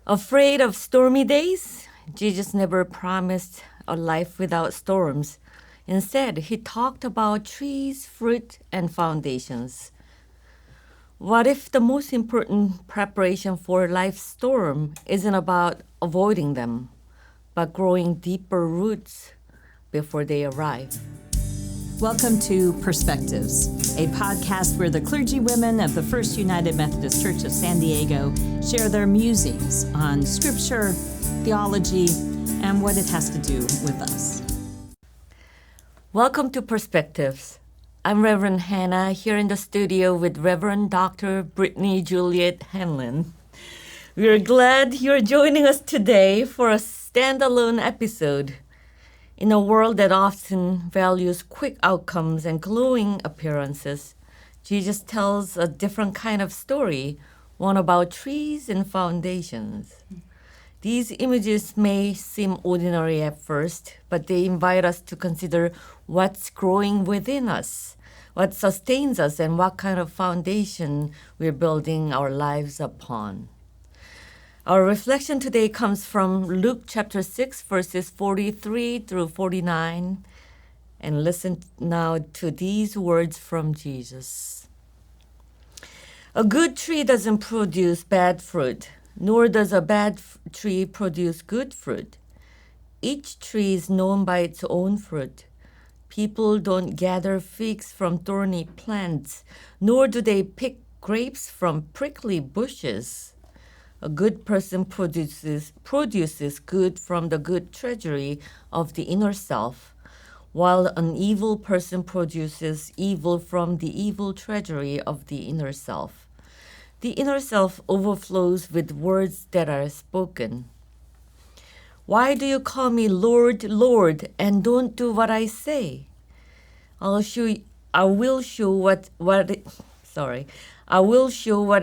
Afraid of stormy days? Jesus never promised a life without storms. Instead, he talked about trees, fruit, and foundations. What if the most important preparation for life's storm isn't about avoiding them, but growing deeper roots before they arrive? Welcome to Perspectives, a podcast where the clergy women of the First United Methodist Church of San Diego share their musings on scripture, theology, and what it has to do with us. Welcome to Perspectives. I'm Reverend Hannah here in the studio with Reverend Dr. Brittany Juliet Hanlon. We're glad you're joining us today for a standalone episode. In a world that often values quick outcomes and glowing appearances, Jesus tells a different kind of story, one about trees and foundations. These images may seem ordinary at first, but they invite us to consider what's growing within us, what sustains us, and what kind of foundation we're building our lives upon. Our reflection today comes from Luke chapter 6, verses 43 through 49. And listen now to these words from Jesus. A good tree doesn't produce bad fruit, nor does a bad tree produce good fruit. Each tree is known by its own fruit. People don't gather figs from thorny plants, nor do they pick grapes from prickly bushes. A good person produces good from the good treasury of the inner self, while an evil person produces evil from the evil treasury of the inner self. The inner self overflows with words that are spoken. Why do you call me Lord, Lord, and don't do what I say? I will show what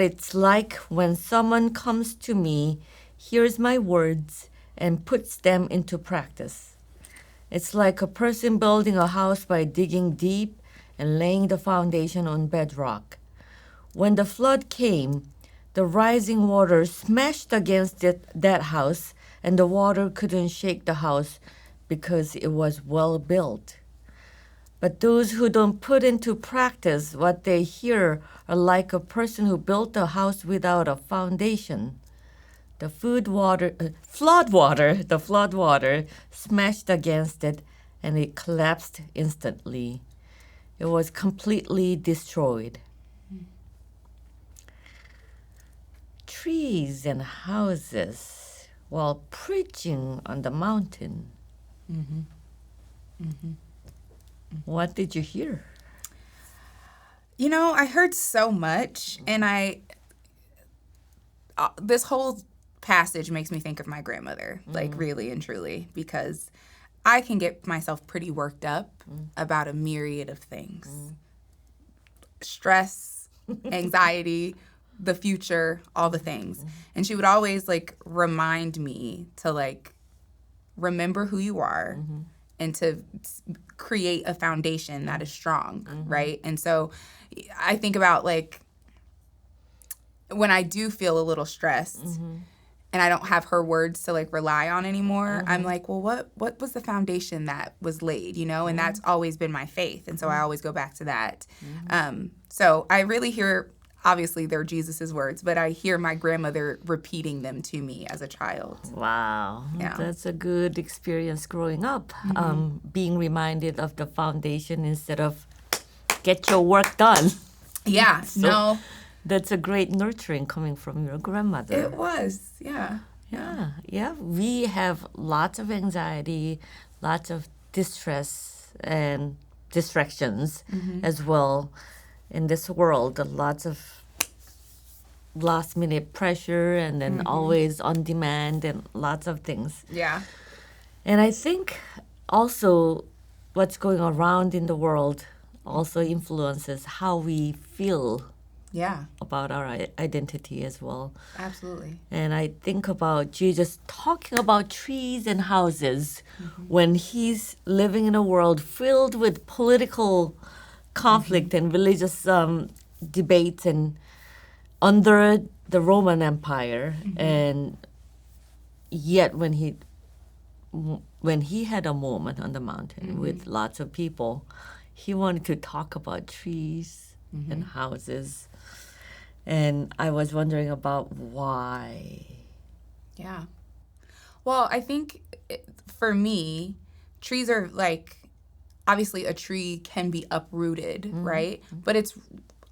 it's like when someone comes to me, hears my words, and puts them into practice. It's like a person building a house by digging deep and laying the foundation on bedrock. When the flood came, the rising water smashed against that house, and the water couldn't shake the house because it was well built. But those who don't put into practice what they hear are like a person who built a house without a foundation. The flood water smashed against it, and it collapsed instantly. It was completely destroyed. Trees and houses while preaching on the mountain. Mm-hmm. Mm-hmm. What did you hear? You know, I heard so much, and this whole passage makes me think of my grandmother, like really and truly, because I can get myself pretty worked up about a myriad of things. Stress, anxiety, the future, all the things. And she would always remind me to remember who you are and to create a foundation that is strong, right? And so I think about when I do feel a little stressed and I don't have her words to rely on anymore, I'm like, well, what was the foundation that was laid, And that's always been my faith. And so I always go back to that. So I really hear, obviously they're Jesus's words, but I hear my grandmother repeating them to me as a child. Wow. Yeah. That's a good experience growing up, being reminded of the foundation instead of get your work done. Yeah, So that's a great nurturing coming from your grandmother. It was, yeah. Yeah. We have lots of anxiety, lots of distress and distractions as well in this world. Lots of last minute pressure and then always on demand and lots of things. Yeah. And I think also what's going around in the world also influences how we feel Yeah, about our identity as well. absolutely. And I think about Jesus talking about trees and houses when he's living in a world filled with political conflict and religious debates and under the Roman Empire. And yet when he had a moment on the mountain with lots of people, he wanted to talk about trees and houses. And I was wondering about why. Yeah. Well, I think for me, trees are like, obviously a tree can be uprooted, right? But it's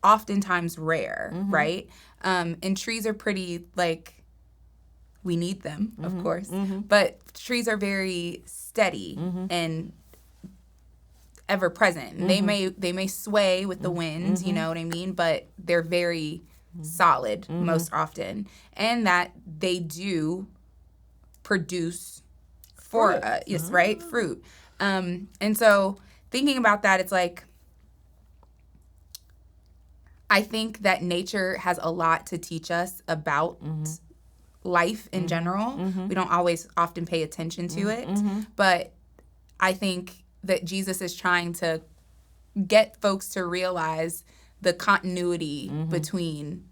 oftentimes rare, right? And trees are pretty, like, we need them, of course. But trees are very steady and ever present. They may sway with the wind, you know what I mean? But they're very solid most often. And that they do produce for us, yes, right? Fruit. And so thinking about that, it's like, I think that nature has a lot to teach us about life in general. We don't always often pay attention to it, but I think that Jesus is trying to get folks to realize the continuity between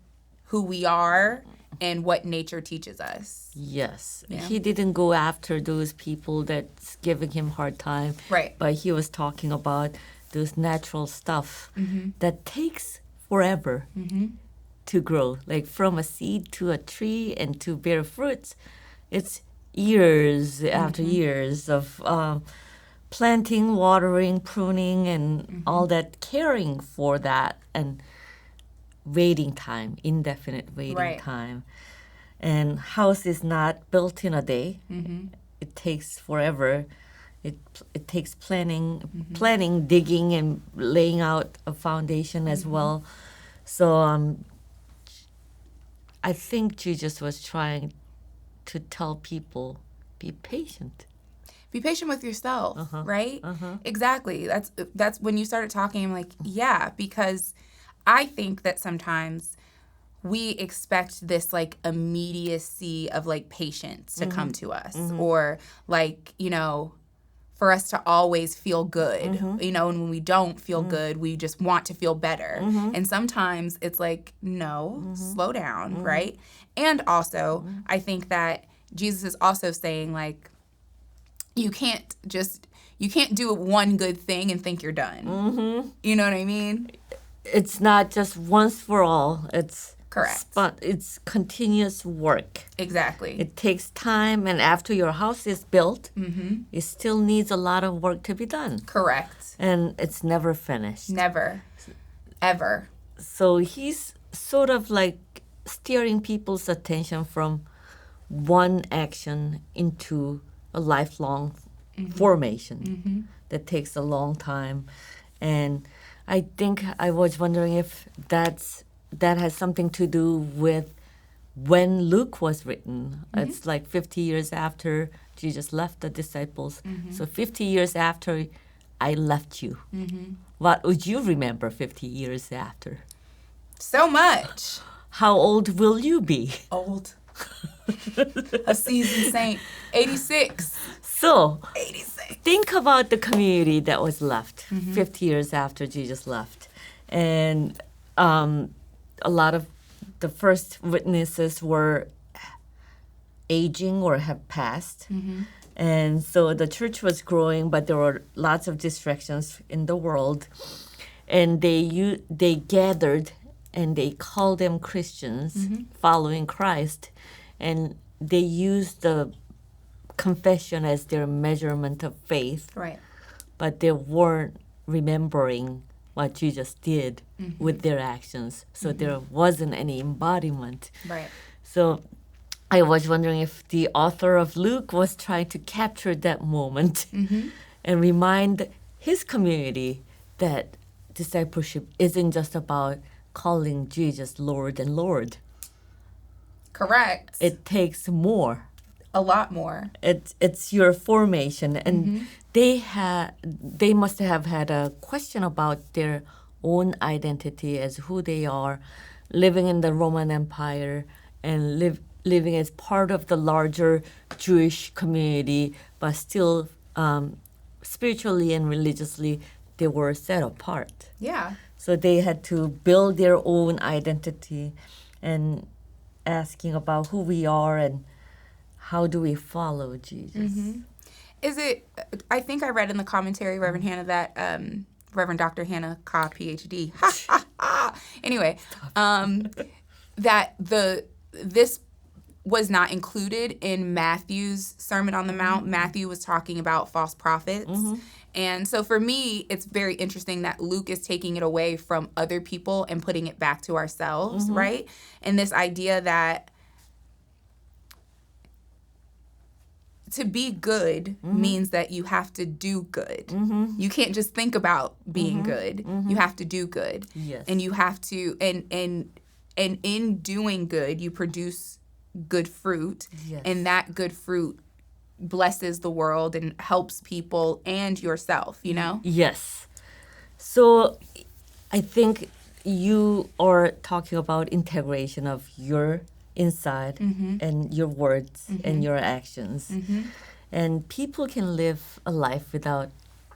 who we are and what nature teaches us. Yes. Yeah. He didn't go after those people that's giving him hard time. Right. But he was talking about those natural stuff that takes forever to grow. Like from a seed to a tree and to bear fruits, it's years after years of planting, watering, pruning, and all that, caring for that, and waiting time, indefinite waiting time. And house is not built in a day. It takes forever. It takes planning, digging, and laying out a foundation as well. So I think Jesus was trying to tell people, be patient. Be patient with yourself, right? Exactly. That's when you started talking, I'm like, yeah, because I think that sometimes we expect this like immediacy of like patience to come to us, or like, you know, for us to always feel good, you know, and when we don't feel good, we just want to feel better. And sometimes it's like, no, slow down, right? And also, I think that Jesus is also saying like, you can't do one good thing and think you're done. You know what I mean? It's not just once for all. It's correct. It's continuous work. Exactly. It takes time, and after your house is built, it still needs a lot of work to be done. Correct. And it's never finished. Never. Ever. So he's sort of like steering people's attention from one action into a lifelong formation that takes a long time. And I think I was wondering if that has something to do with when Luke was written. It's like 50 years after Jesus left the disciples. So 50 years after I left you. What would you remember 50 years after? So much. How old will you be? Old. A seasoned saint. 86. So 86. think about the community that was left 50 years after Jesus left. And a lot of the first witnesses were aging or have passed. And so the church was growing, but there were lots of distractions in the world. And they gathered and they called them Christians following Christ. And they used the confession as their measurement of faith. Right. But they weren't remembering what Jesus did with their actions. So there wasn't any embodiment. Right. So I was wondering if the author of Luke was trying to capture that moment and remind his community that discipleship isn't just about calling Jesus Lord and Lord. Correct. It takes more. A lot more. It's your formation, and they must have had a question about their own identity as who they are, living in the Roman Empire and living as part of the larger Jewish community, but still spiritually and religiously they were set apart. Yeah. So they had to build their own identity and asking about who we are and how do we follow Jesus? Is it, I think I read in the commentary, Reverend Hannah, that Reverend Dr. Hannah Ka, PhD, anyway, that this was not included in Matthew's Sermon on the Mount. Matthew was talking about false prophets. And so for me, it's very interesting that Luke is taking it away from other people and putting it back to ourselves, right? And this idea that to be good means that you have to do good. You can't just think about being good. You have to do good. Yes. And you have to, and in doing good, you produce good fruit. Yes. And that good fruit blesses the world and helps people and yourself, you know? Yes. So I think you are talking about integration of your inside and your words and your actions. And people can live a life without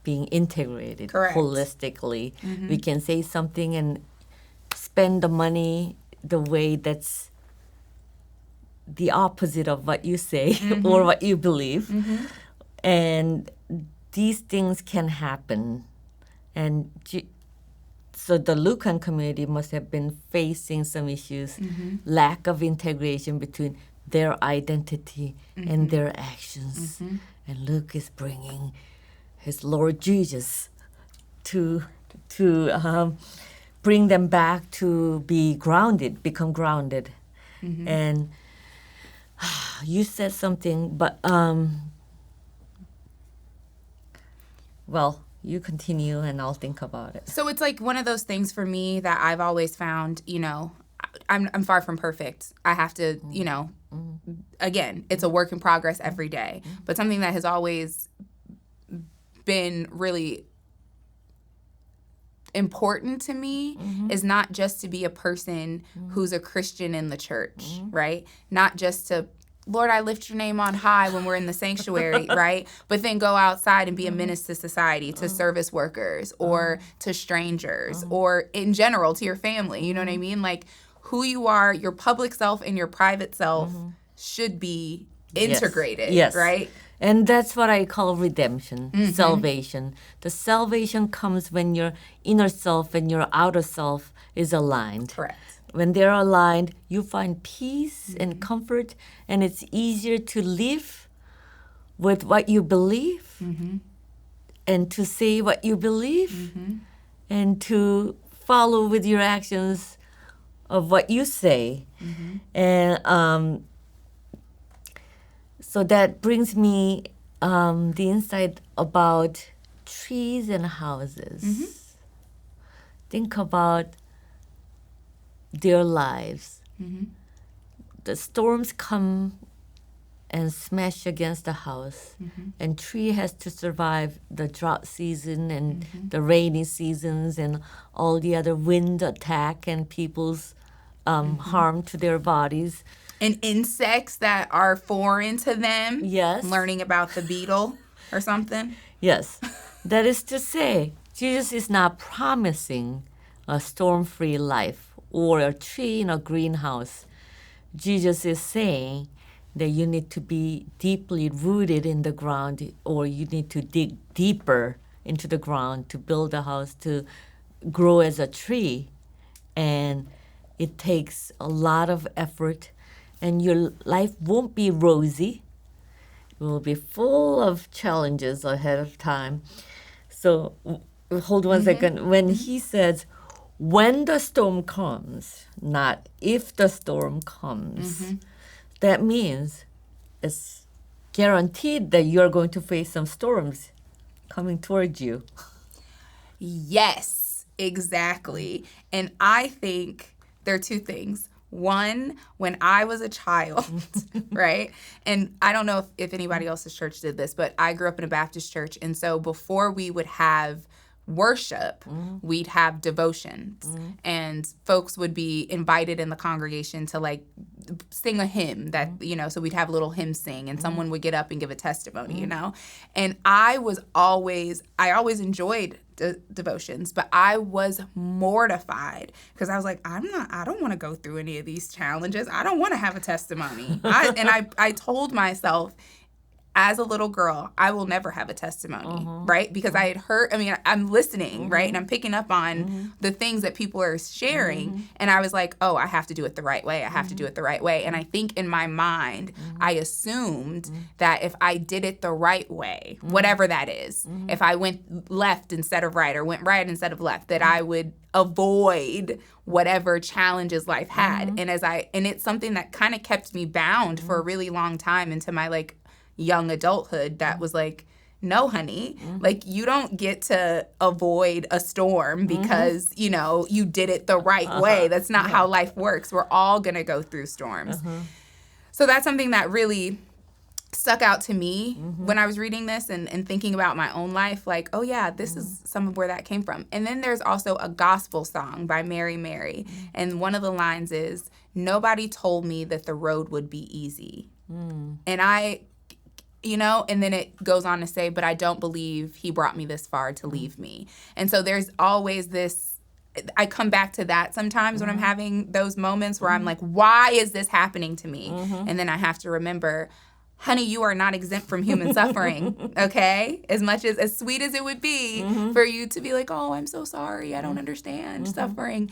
being integrated. Correct. Holistically. We can say something and spend the money the way that's the opposite of what you say or what you believe. And these things can happen. And so the Lucan community must have been facing some issues, lack of integration between their identity and their actions. And Luke is bringing his Lord Jesus to bring them back to be grounded, become grounded. And you said something, but well, you continue and I'll think about it. So it's like one of those things for me that I've always found, you know, I'm far from perfect. I have to, you know, again, it's a work in progress every day. But something that has always been really important to me is not just to be a person who's a Christian in the church, right? Not just to, Lord, I lift your name on high when we're in the sanctuary, right? But then go outside and be a menace to society, to service workers, or to strangers, or in general to your family. You know what I mean? Like who you are, your public self and your private self should be integrated, Yes. right? And that's what I call redemption, salvation. The salvation comes when your inner self and your outer self is aligned. Correct. When they're aligned, you find peace and comfort, and it's easier to live with what you believe and to say what you believe and to follow with your actions of what you say. And so that brings me the insight about trees and houses. Think about their lives. The storms come and smash against the house, and tree has to survive the drought season and the rainy seasons and all the other wind attack and people's harm to their bodies. And insects that are foreign to them. Yes. Learning about the beetle or something. Yes. That is to say, Jesus is not promising a storm-free life or a tree in a greenhouse. Jesus is saying that you need to be deeply rooted in the ground, or you need to dig deeper into the ground to build a house, to grow as a tree. And it takes a lot of effort, and your life won't be rosy. It will be full of challenges ahead of time. So hold one second. When he says, when the storm comes, not if the storm comes, that means it's guaranteed that you're going to face some storms coming towards you. Yes, exactly. And I think there are two things. One, when I was a child, right? And I don't know if anybody else's church did this, but I grew up in a Baptist church. And so before we would have worship, we'd have devotions. And folks would be invited in the congregation to like sing a hymn that, you know, so we'd have a little hymn sing and someone would get up and give a testimony, you know. And I always enjoyed devotions, but I was mortified because I was like, I don't want to go through any of these challenges. I don't want to have a testimony. I told myself, as a little girl, I will never have a testimony, right? Because I had heard, I'm listening, right? And I'm picking up on the things that people are sharing. And I was like, oh, I have to do it the right way. I have to do it the right way. And I think in my mind, I assumed that if I did it the right way, whatever that is, if I went left instead of right or went right instead of left, that I would avoid whatever challenges life had. And it's something that kind of kept me bound for a really long time into my like young adulthood that was like, no, honey, like you don't get to avoid a storm because, you know, you did it the right way. That's not how life works. We're all going to go through storms. So that's something that really stuck out to me when I was reading this and thinking about my own life. Like, oh, yeah, this is some of where that came from. And then there's also a gospel song by Mary Mary. And one of the lines is, nobody told me that the road would be easy. And you know, and then it goes on to say, but I don't believe he brought me this far to leave me. And so there's always this, I come back to that sometimes when I'm having those moments where I'm like, why is this happening to me? And then I have to remember, honey, you are not exempt from human suffering, okay? As sweet as it would be for you to be like, oh, I'm so sorry, I don't understand suffering.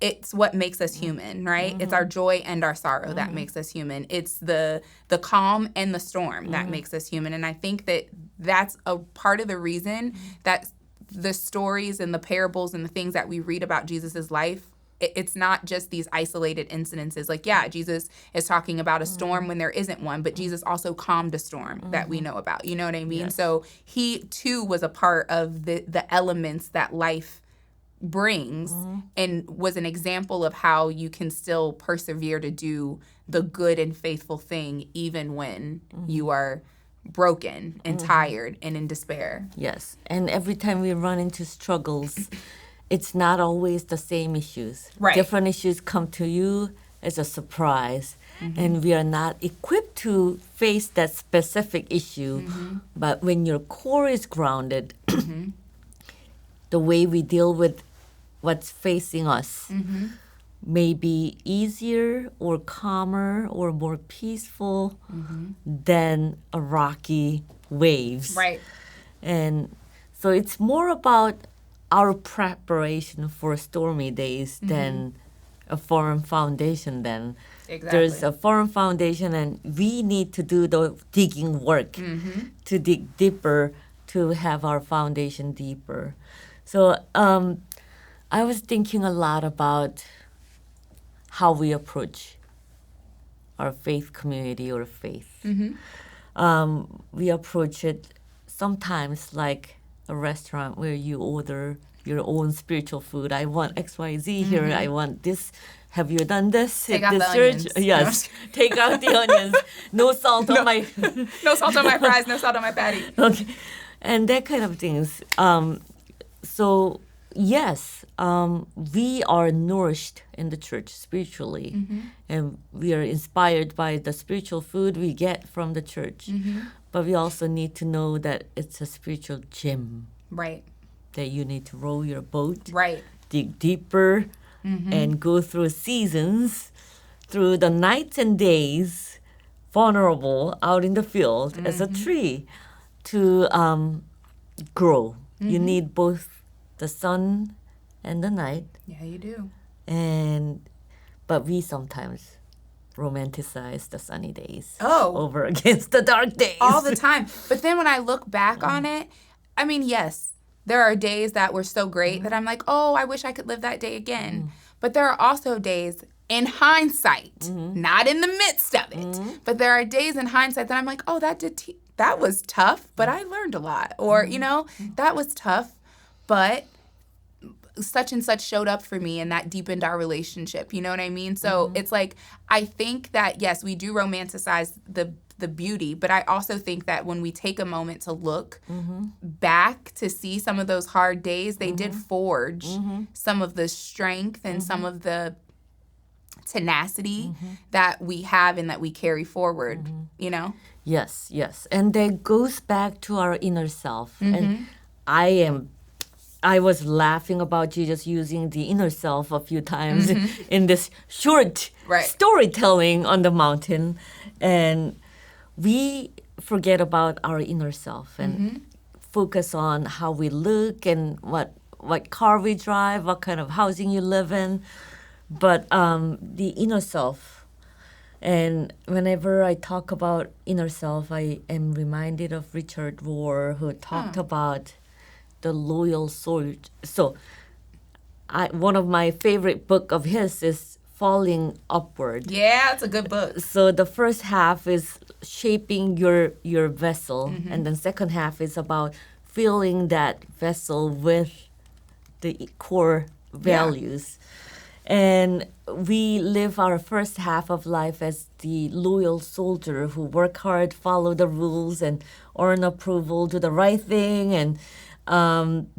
It's what makes us human, right? It's our joy and our sorrow that makes us human. It's the calm and the storm that makes us human. And I think that that's a part of the reason that the stories and the parables and the things that we read about Jesus's life, it's not just these isolated incidences. Like, yeah, Jesus is talking about a storm when there isn't one, but Jesus also calmed a storm that we know about. You know what I mean? Yes. So he, too, was a part of the elements that life brings and was an example of how you can still persevere to do the good and faithful thing even when you are broken and tired and in despair. Yes. And every time we run into struggles, it's not always the same issues. Right. Different issues come to you as a surprise. And we are not equipped to face that specific issue. But when your core is grounded, the way we deal with what's facing us may be easier or calmer or more peaceful than a rocky waves. Right. And so it's more about our preparation for stormy days than a firm foundation then. Exactly. There's a firm foundation and we need to do the digging work to dig deeper to have our foundation deeper. So I was thinking a lot about how we approach our faith community or faith. We approach it sometimes like a restaurant where you order your own spiritual food. I want XYZ here. I want this. Have you done this? Take out the onions. Yes. Take out the onions. No salt on my... No salt on my fries. No salt on my patty. Okay. And that kind of things. So... Yes, we are nourished in the church spiritually, and we are inspired by the spiritual food we get from the church. But we also need to know that it's a spiritual gym. Right. That you need to row your boat, right, dig deeper, and go through seasons, through the nights and days, vulnerable out in the field as a tree to grow. You need both the sun and the night. Yeah, you do. But we sometimes romanticize the sunny days over against the dark days. All the time. But then when I look back on it, I mean, yes, there are days that were so great that I'm like, oh, I wish I could live that day again. But there are also days in hindsight, not in the midst of it, but there are days in hindsight that I'm like, oh, that was tough, but I learned a lot. Or, you know, that was tough. But such and such showed up for me and that deepened our relationship. You know what I mean? So it's like, I think that, yes, we do romanticize the beauty, but I also think that when we take a moment to look back to see some of those hard days, they did forge some of the strength and some of the tenacity that we have and that we carry forward, you know? Yes, yes. And that goes back to our inner self. And I was laughing about you just using the inner self a few times in this short storytelling on the mountain. And we forget about our inner self and focus on how we look and what car we drive, what kind of housing you live in. But the inner self, and whenever I talk about inner self, I am reminded of Richard Rohr, who talked about the loyal soul. So one of my favorite book of his is Falling Upward. Yeah, it's a good book. So the first half is shaping your vessel, and then second half is about filling that vessel with the core values. And we live our first half of life as the loyal soldier who work hard, follow the rules, and earn approval, do the right thing, and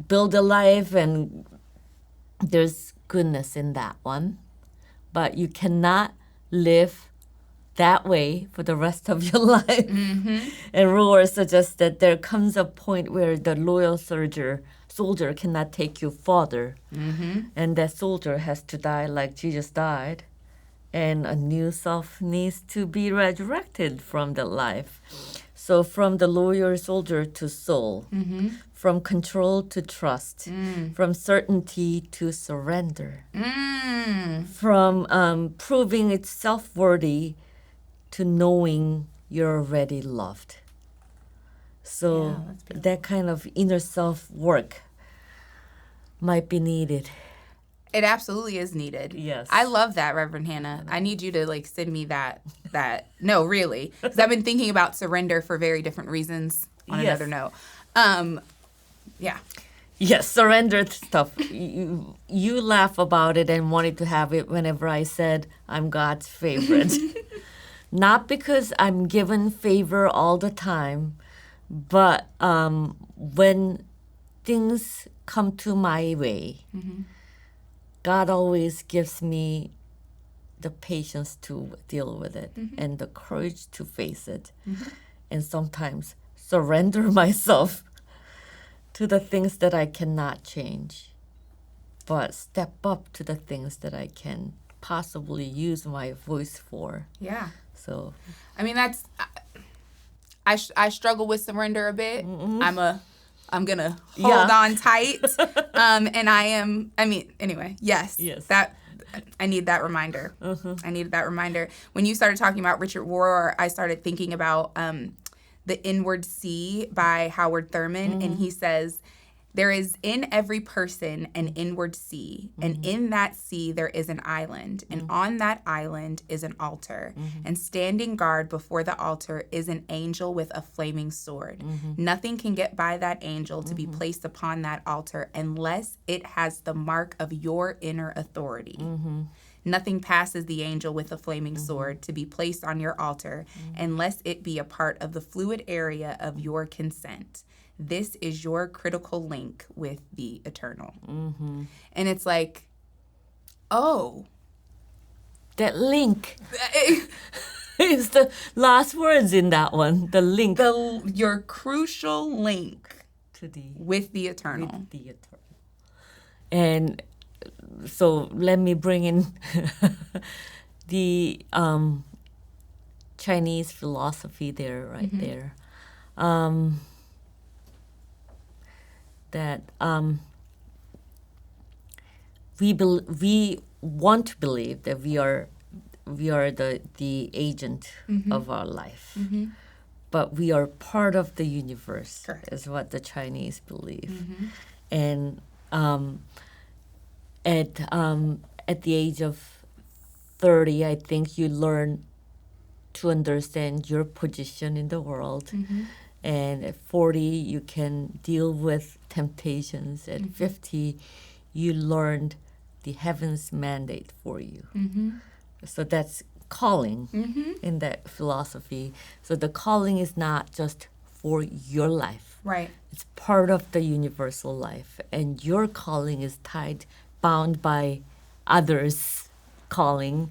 build a life. And there's goodness in that one. But you cannot live that way for the rest of your life. And Rohr suggests that there comes a point where the loyal soldier cannot take you further. And that soldier has to die like Jesus died. And a new self needs to be resurrected from the life. So from the loyal soldier to soul, from control to trust, from certainty to surrender, from proving it's self-worthy to knowing you're already loved. So that kind of inner self-work might be needed. It absolutely is needed. Yes. I love that, Reverend Hannah. I need you to send me that. No, really. Because I've been thinking about surrender for very different reasons on another note. Yeah. Yes, surrender stuff. You laugh about it and wanted to have it whenever I said I'm God's favorite. Not because I'm given favor all the time, but when things come to my way, God always gives me the patience to deal with it and the courage to face it. And sometimes surrender myself to the things that I cannot change, but step up to the things that I can possibly use my voice for. Yeah. So, I mean, that's... I struggle with surrender a bit. I'm gonna hold on tight. And anyway, yes. That I need that reminder. I needed that reminder. When you started talking about Richard Rohr, I started thinking about The Inward Sea by Howard Thurman, and he says, there is in every person an inward sea, and in that sea there is an island, and on that island is an altar, and standing guard before the altar is an angel with a flaming sword. Nothing can get by that angel to be placed upon that altar unless it has the mark of your inner authority. Nothing passes the angel with a flaming sword to be placed on your altar unless it be a part of the fluid area of your consent. This is your critical link with the eternal. And it's like, oh. That link is the last words in that one. The link. Your crucial link with the eternal. With the eternal. And so let me bring in the Chinese philosophy there, there. That we want to believe that we are the agent of our life, but we are part of the universe. Correct. Is what the Chinese believe, and at the age of 30, I think you learn to understand your position in the world. And at 40, you can deal with temptations. At 50, you learned the heaven's mandate for you. Mm-hmm. So that's calling Mm-hmm. in that philosophy. So the calling is not just for your life. Right. It's part of the universal life. And your calling is bound by others' calling.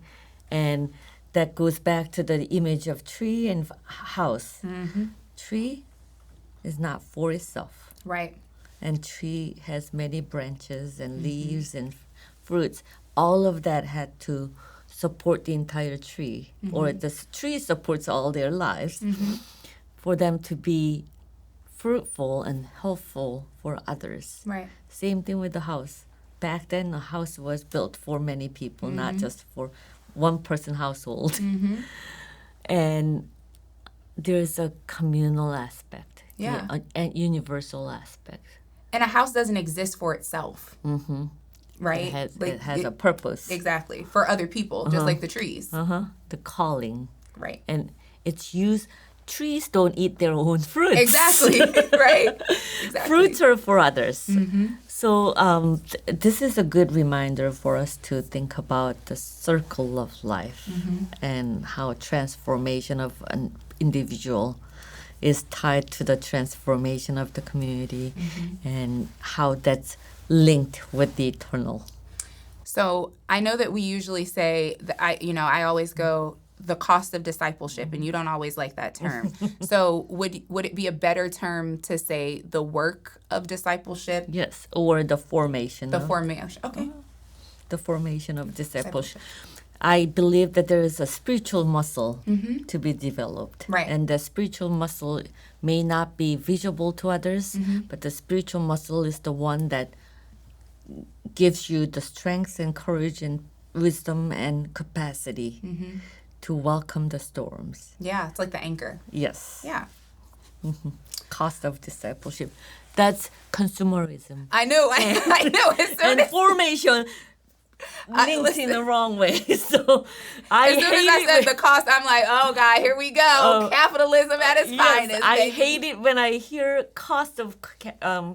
And that goes back to the image of tree and house. Mm-hmm. Tree is not for itself. Right. And tree has many branches and leaves and fruits. All of that had to support the entire tree, or the tree supports all their lives, for them to be fruitful and helpful for others. Right. Same thing with the house. Back then, a house was built for many people, not just for one person household. And there's a communal aspect, Yeah. a universal aspect. And a house doesn't exist for itself. Mm-hmm. Right. It has a purpose. Exactly. For other people, just like the trees. The calling. Right. And it's used. Trees don't eat their own fruits. Exactly. Right. Exactly. Fruits are for others. So this is a good reminder for us to think about the circle of life and how transformation of an individual is tied to the transformation of the community and how that's linked with the eternal. So I know that we usually say that I always go the cost of discipleship, and you don't always like that term. So would it be a better term to say the work of discipleship? Yes, or the formation. Formation. Okay. The formation of discipleship. I believe that there is a spiritual muscle to be developed. Right. And the spiritual muscle may not be visible to others, but the spiritual muscle is the one that gives you the strength and courage and wisdom and capacity to welcome the storms. Yeah, it's like the anchor. Yes. Yeah. Cost of discipleship. That's consumerism. I know. I know. As soon And as, formation linked in the wrong way. So I as soon as hate I it said when- the cost, I'm like, oh God, here we go. Capitalism at its Yes, finest. I baby. hate it when I hear cost of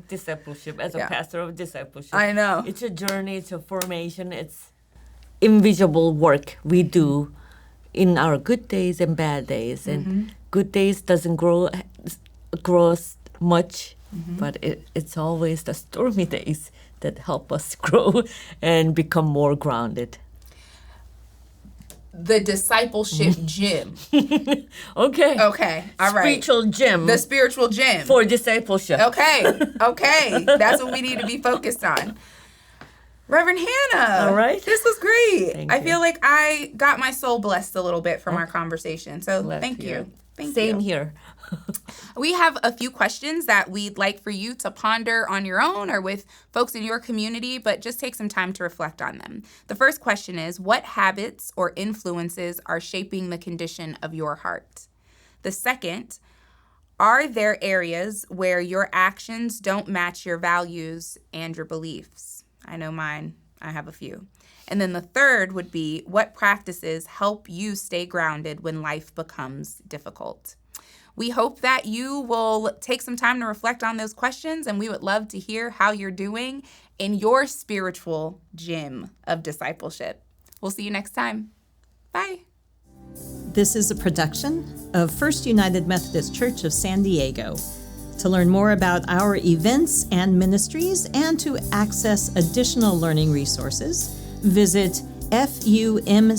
discipleship as a Yeah. pastor of discipleship. I know. It's a journey, it's a formation, it's invisible work we do in our good days and bad days. And good days doesn't grow much, but it's always the stormy days that help us grow and become more grounded. The discipleship gym. Okay. Okay. All right. Spiritual gym The spiritual gym. for discipleship. Okay. Okay. That's what we need to be focused on. Reverend Hannah. All right. This was great. Thank I you. feel like I got my soul blessed a little bit from our conversation. So Glad thank to hear you. it. Thank Same you. here. We have a few questions that we'd like for you to ponder on your own or with folks in your community, but just take some time to reflect on them. The first question is, what habits or influences are shaping the condition of your heart? The second, are there areas where your actions don't match your values and your beliefs? I know mine. I have a few. And then the third would be, what practices help you stay grounded when life becomes difficult? We hope that you will take some time to reflect on those questions, and we would love to hear how you're doing in your spiritual gym of discipleship. We'll see you next time. Bye. This is a production of First United Methodist Church of San Diego. To learn more about our events and ministries and to access additional learning resources, visit fumcsd.org.